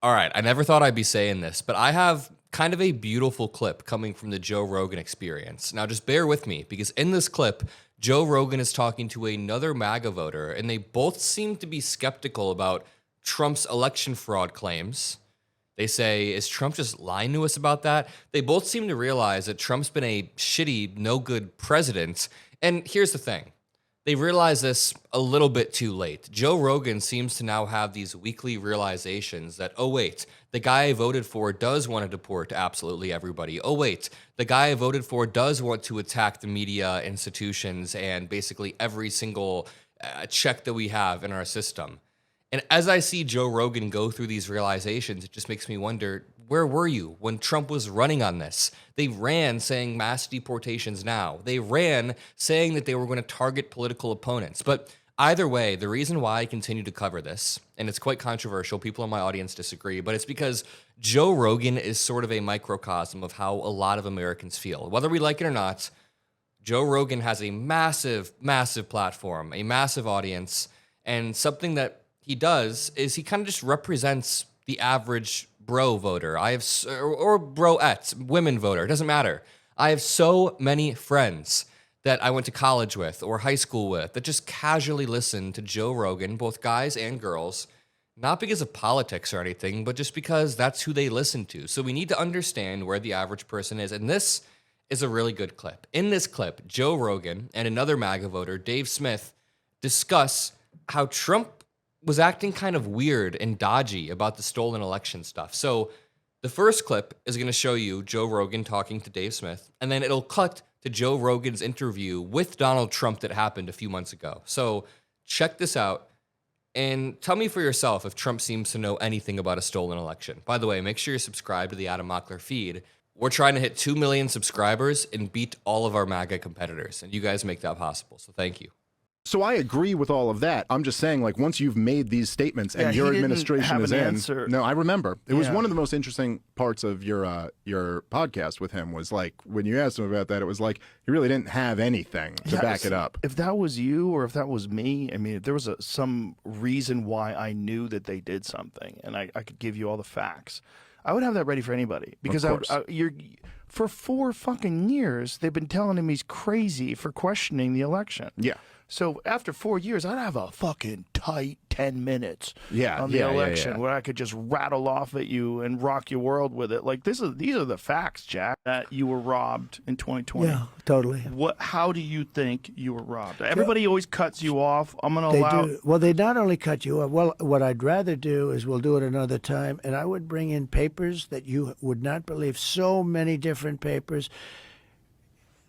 All right, I never thought I'd be saying this, but I have kind of a beautiful clip coming from the Joe Rogan Experience. Now, just bear with me, because in this clip, Joe Rogan is talking to another MAGA voter, and they both seem to be skeptical about Trump's election fraud claims. They say, is Trump just lying to us about that? They both seem to realize that Trump's been a shitty, no-good president. And here's the thing. They realize this a little bit too late. Joe Rogan seems to now have these weekly realizations that, oh wait, the guy I voted for does want to deport absolutely everybody. Oh wait, the guy I voted for does want to attack the media, institutions, and basically every single check that we have in our system. And as I see Joe Rogan go through these realizations, it just makes me wonder, where were you when Trump was running on this? They ran saying mass deportations now. They ran saying that they were going to target political opponents. But either way, the reason why I continue to cover this, and it's quite controversial, people in my audience disagree, but it's because Joe Rogan is sort of a microcosm of how a lot of Americans feel. Whether we like it or not, Joe Rogan has a massive, massive platform, a massive audience, and something that he does is he kind of just represents the average bro voter. Or broettes, women voter, it doesn't matter. I have so many friends that I went to college with or high school with that just casually listen to Joe Rogan, both guys and girls, not because of politics or anything, but just because that's who they listen to. So we need to understand where the average person is. And this is a really good clip. In this clip, Joe Rogan and another MAGA voter, Dave Smith, discuss how Trump was acting kind of weird and dodgy about the stolen election stuff. So the first clip is going to show you Joe Rogan talking to Dave Smith, and then it'll cut to Joe Rogan's interview with Donald Trump that happened a few months ago. So check this out and tell me for yourself if Trump seems to know anything about a stolen election. By the way, make sure you're subscribed to the Adam Mockler feed. We're trying to hit 2 million subscribers and beat all of our MAGA competitors, and you guys make that possible, so thank you. So I agree with all of that. I'm just saying, like, once you've made these statements and your administration is in. Answer. No, I remember. It was one of the most interesting parts of your podcast with him was, like, when you asked him about that, it was like he really didn't have anything to back it up. If that was you or if that was me, I mean, if there was some reason why I knew that they did something and I could give you all the facts, I would have that ready for anybody. Because for 4 fucking years, they've been telling him he's crazy for questioning the election. Yeah. So after 4 years, I'd have a fucking tight 10 minutes on the election where I could just rattle off at you and rock your world with it. Like these are the facts, Jack, that you were robbed in 2020. Yeah, totally. How do you think you were robbed? Everybody always cuts you off. I'm going to allow. Well, they not only cut you off. Well, what I'd rather do is we'll do it another time, and I would bring in papers that you would not believe. So many different papers.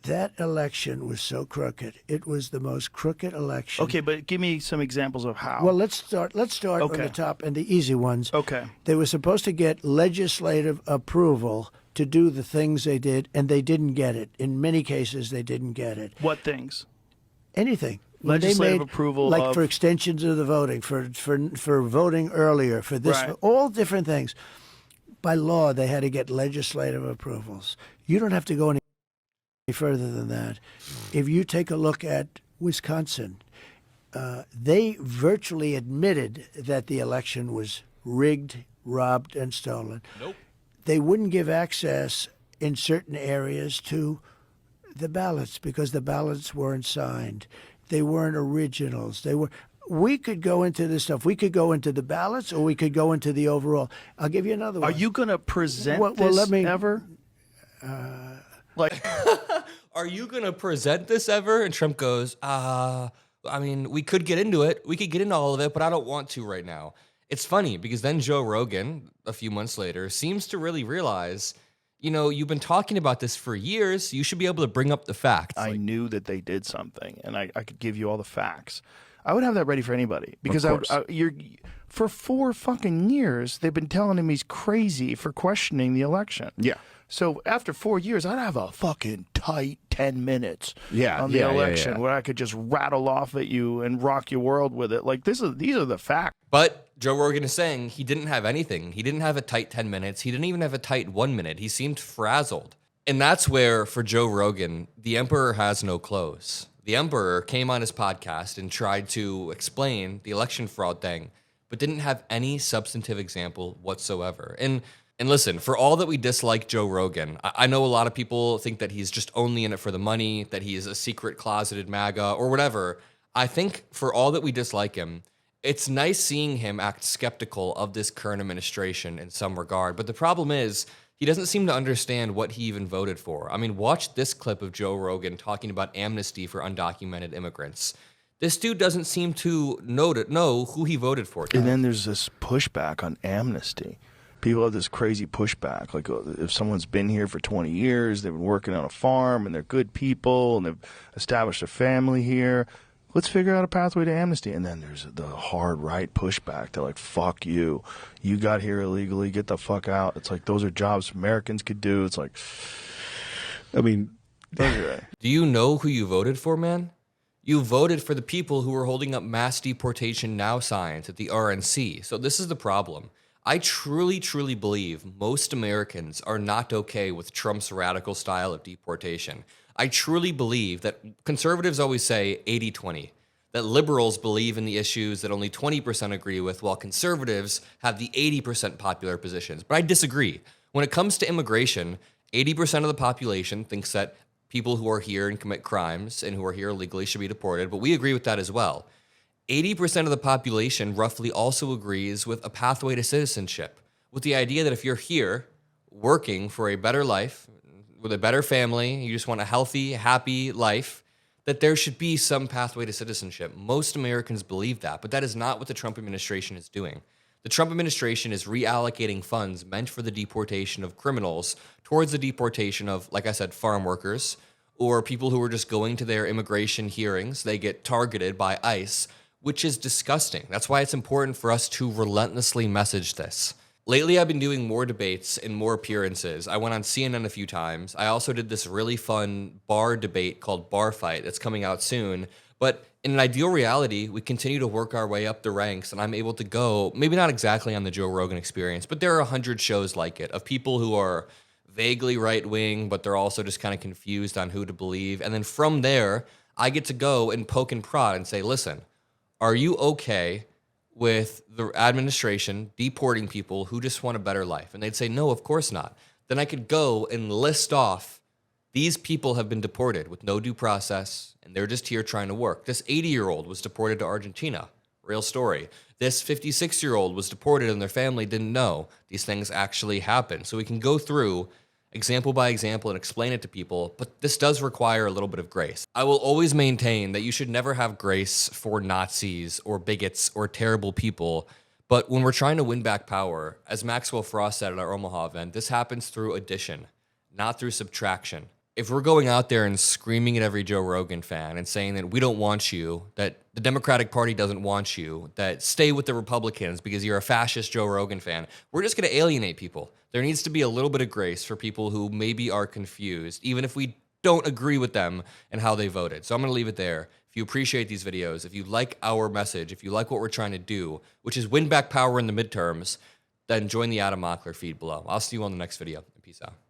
That election was so crooked. It was the most crooked election. Okay, but give me some examples of how. Well, let's start on the top and the easy ones. Okay. They were supposed to get legislative approval to do the things they did, and they didn't get it. In many cases, they didn't get it. What things? Anything. Legislative approval like for extensions of the voting, for voting earlier, for this, for all different things. By law, they had to get legislative approvals. You don't have to go any further than that. If you take a look at Wisconsin, they virtually admitted that the election was rigged, robbed, and stolen. Nope. They wouldn't give access in certain areas to the ballots because the ballots weren't signed. They weren't originals. We could go into this stuff. We could go into the ballots or we could go into the overall. I'll give you another one. Are you going to present this ever? Are you going to present this ever? And Trump goes, I mean, we could get into it. We could get into all of it, but I don't want to right now. It's funny because then Joe Rogan, a few months later, seems to really realize, you've been talking about this for years. You should be able to bring up the facts. I knew that they did something, and I could give you all the facts. I would have that ready for anybody because for 4 fucking years, they've been telling him he's crazy for questioning the election. Yeah. So after 4 years, I'd have a fucking tight 10 minutes on the election where I could just rattle off at you and rock your world with it. Like these are the facts. But Joe Rogan is saying he didn't have anything. He didn't have a tight 10 minutes. He didn't even have a tight 1 minute. He seemed frazzled. And that's where, for Joe Rogan, the emperor has no clothes. The emperor came on his podcast and tried to explain the election fraud thing. but didn't have any substantive example whatsoever. And listen, for all that we dislike Joe Rogan, I know a lot of people think that he's just only in it for the money, that he is a secret closeted MAGA or whatever. I think for all that we dislike him, it's nice seeing him act skeptical of this current administration in some regard. But the problem is, he doesn't seem to understand what he even voted for. I mean, watch this clip of Joe Rogan talking about amnesty for undocumented immigrants. This dude doesn't seem to know who he voted for. And then there's this pushback on amnesty. People have this crazy pushback. Like, if someone's been here for 20 years, they've been working on a farm, and they're good people, and they've established a family here, let's figure out a pathway to amnesty. And then there's the hard right pushback. They're like, fuck you. You got here illegally. Get the fuck out. It's like, those are jobs Americans could do. It's like, I mean, do you know who you voted for, man? You voted for the people who were holding up mass deportation now signs at the RNC. So this is the problem. I truly, truly believe most Americans are not okay with Trump's radical style of deportation. I truly believe that conservatives always say 80-20, that liberals believe in the issues that only 20% agree with, while conservatives have the 80% popular positions. But I disagree. When it comes to immigration, 80% of the population thinks that people who are here and commit crimes and who are here illegally should be deported, but we agree with that as well. 80% of the population roughly also agrees with a pathway to citizenship, with the idea that if you're here working for a better life, with a better family, you just want a healthy, happy life, that there should be some pathway to citizenship. Most Americans believe that, but that is not what the Trump administration is doing. The Trump administration is reallocating funds meant for the deportation of criminals towards the deportation of, like I said, farm workers or people who are just going to their immigration hearings. They get targeted by ICE, which is disgusting. That's why it's important for us to relentlessly message this. Lately, I've been doing more debates and more appearances. I went on CNN a few times. I also did this really fun bar debate called Bar Fight that's coming out soon. But in an ideal reality, we continue to work our way up the ranks, and I'm able to go, maybe not exactly on the Joe Rogan Experience, but there are 100 shows like it of people who are vaguely right-wing, but they're also just kind of confused on who to believe. And then from there, I get to go and poke and prod and say, listen, are you okay with the administration deporting people who just want a better life? And they'd say, no, of course not. Then I could go and list off, these people have been deported with no due process, and they're just here trying to work. This 80-year-old was deported to Argentina. Real story. This 56-year-old was deported and their family didn't know. These things actually happen. So we can go through example by example and explain it to people, but this does require a little bit of grace. I will always maintain that you should never have grace for Nazis or bigots or terrible people, but when we're trying to win back power, as Maxwell Frost said at our Omaha event, this happens through addition, not through subtraction. If we're going out there and screaming at every Joe Rogan fan and saying that we don't want you, that the Democratic Party doesn't want you, that stay with the Republicans because you're a fascist Joe Rogan fan, we're just going to alienate people. There needs to be a little bit of grace for people who maybe are confused, even if we don't agree with them and how they voted. So I'm going to leave it there. If you appreciate these videos, if you like our message, if you like what we're trying to do, which is win back power in the midterms, then join the Adam Mockler feed below. I'll see you on the next video. Peace out.